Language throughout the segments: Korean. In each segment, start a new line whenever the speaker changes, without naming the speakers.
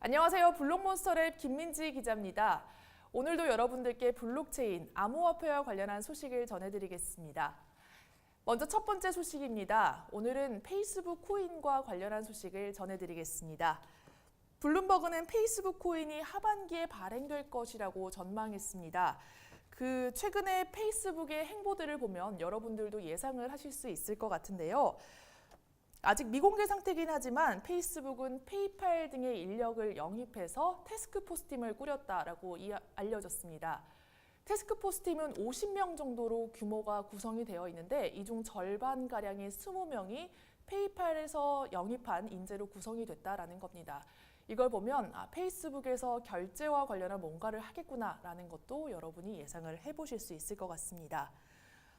안녕하세요. 블록몬스터랩 김민지 기자입니다. 오늘도 여러분들께 블록체인, 암호화폐와 관련한 소식을 전해드리겠습니다. 먼저 첫 번째 소식입니다. 오늘은 페이스북 코인과 관련한 소식을 전해드리겠습니다. 블룸버그는 페이스북 코인이 하반기에 발행될 것이라고 전망했습니다. 최근에 페이스북의 행보들을 보면 여러분들도 예상을 하실 수 있을 것 같은데요. 아직 미공개 상태이긴 하지만 페이스북은 페이팔 등의 인력을 영입해서 태스크포스팀을 꾸렸다라고 알려졌습니다. 태스크포스팀은 50명 정도로 규모가 구성이 되어 있는데 이 중 절반가량인 20명이 페이팔에서 영입한 인재로 구성이 됐다라는 겁니다. 이걸 보면 페이스북에서 결제와 관련한 뭔가를 하겠구나라는 것도 여러분이 예상을 해보실 수 있을 것 같습니다.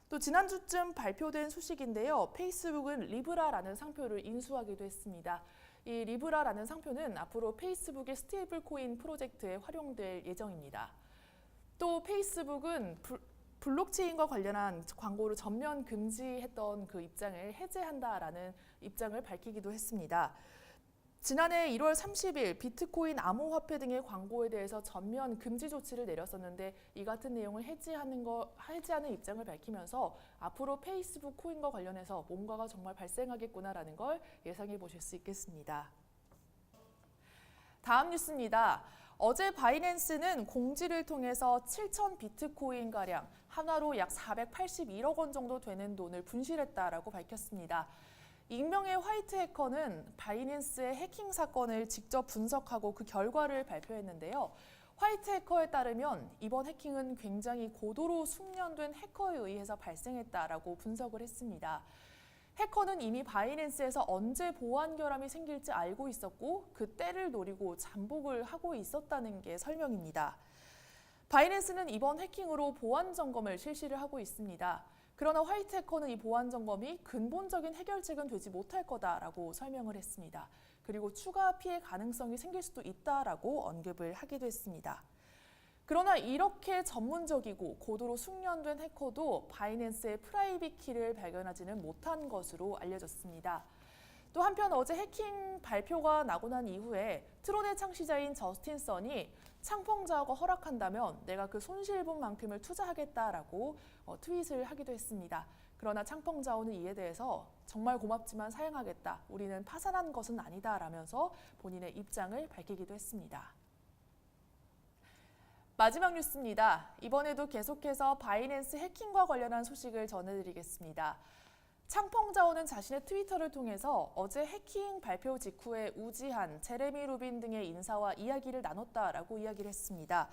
또 지난주쯤 발표된 소식인데요. 페이스북은 리브라라는 상표를 인수하기도 했습니다. 이 리브라라는 상표는 앞으로 페이스북의 스테이블 코인 프로젝트에 활용될 예정입니다. 또 페이스북은 블록체인과 관련한 광고를 전면 금지했던 그 입장을 해제한다라는 입장을 밝히기도 했습니다. 지난해 1월 30일 비트코인 암호화폐 등의 광고에 대해서 전면 금지 조치를 내렸었는데 이 같은 내용을 해지하는 입장을 밝히면서 앞으로 페이스북 코인과 관련해서 뭔가가 정말 발생하겠구나라는 걸 예상해 보실 수 있겠습니다. 다음 뉴스입니다. 어제 바이낸스는 공지를 통해서 7,000 비트코인가량, 하나로 약 481억 원 정도 되는 돈을 분실했다라고 밝혔습니다. 익명의 화이트 해커는 바이낸스의 해킹 사건을 직접 분석하고 그 결과를 발표했는데요. 화이트 해커에 따르면 이번 해킹은 굉장히 고도로 숙련된 해커에 의해서 발생했다라고 분석을 했습니다. 해커는 이미 바이낸스에서 언제 보안 결함이 생길지 알고 있었고 그 때를 노리고 잠복을 하고 있었다는 게 설명입니다. 바이낸스는 이번 해킹으로 보안 점검을 실시를 하고 있습니다. 그러나 화이트 해커는 이 보안 점검이 근본적인 해결책은 되지 못할 거다라고 설명을 했습니다. 그리고 추가 피해 가능성이 생길 수도 있다라고 언급을 하기도 했습니다. 그러나 이렇게 전문적이고 고도로 숙련된 해커도 바이낸스의 프라이빗 키를 발견하지는 못한 것으로 알려졌습니다. 또 한편 어제 해킹 발표가 나고 난 이후에 트론의 창시자인 저스틴 선이 창펑자오가 허락한다면 내가 그 손실분만큼을 투자하겠다라고 트윗을 하기도 했습니다. 그러나 창펑자오는 이에 대해서 정말 고맙지만 사양하겠다. 우리는 파산한 것은 아니다라면서 본인의 입장을 밝히기도 했습니다. 마지막 뉴스입니다. 이번에도 계속해서 바이낸스 해킹과 관련한 소식을 전해드리겠습니다. 창펑자오는 자신의 트위터를 통해서 어제 해킹 발표 직후에 우지한, 제레미 루빈 등의 인사와 이야기를 나눴다라고 이야기를 했습니다.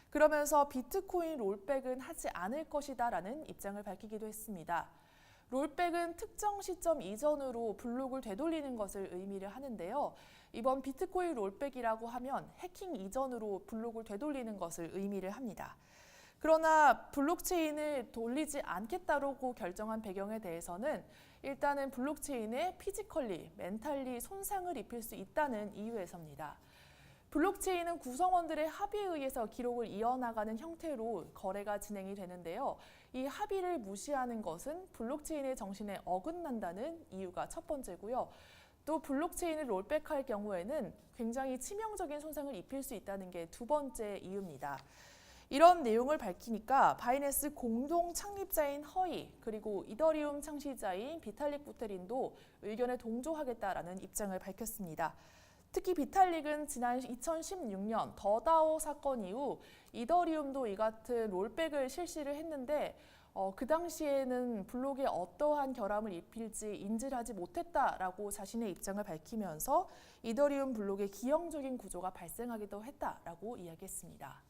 그러면서 비트코인 롤백은 하지 않을 것이다라는 입장을 밝히기도 했습니다. 롤백은 특정 시점 이전으로 블록을 되돌리는 것을 의미를 하는데요. 이번 비트코인 롤백이라고 하면 해킹 이전으로 블록을 되돌리는 것을 의미를 합니다. 그러나 블록체인을 돌리지 않겠다고 결정한 배경에 대해서는 일단은 블록체인에 피지컬리, 멘탈리 손상을 입힐 수 있다는 이유에서입니다. 블록체인은 구성원들의 합의에 의해서 기록을 이어나가는 형태로 거래가 진행이 되는데요. 이 합의를 무시하는 것은 블록체인의 정신에 어긋난다는 이유가 첫 번째고요. 또 블록체인을 롤백할 경우에는 굉장히 치명적인 손상을 입힐 수 있다는 게 두 번째 이유입니다. 이런 내용을 밝히니까 바이낸스 공동 창립자인 허이 그리고 이더리움 창시자인 비탈릭 부테린도 의견에 동조하겠다라는 입장을 밝혔습니다. 특히 비탈릭은 지난 2016년 더다오 사건 이후 이더리움도 이 같은 롤백을 실시를 했는데 그 당시에는 블록에 어떠한 결함을 입힐지 인지를 하지 못했다라고 자신의 입장을 밝히면서 이더리움 블록의 기형적인 구조가 발생하기도 했다라고 이야기했습니다.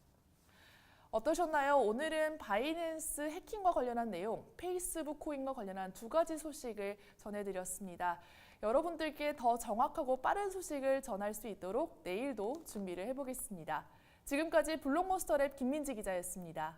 어떠셨나요? 오늘은 바이낸스 해킹과 관련한 내용, 페이스북 코인과 관련한 두 가지 소식을 전해드렸습니다. 여러분들께 더 정확하고 빠른 소식을 전할 수 있도록 내일도 준비를 해보겠습니다. 지금까지 블록몬스터랩 김민지 기자였습니다.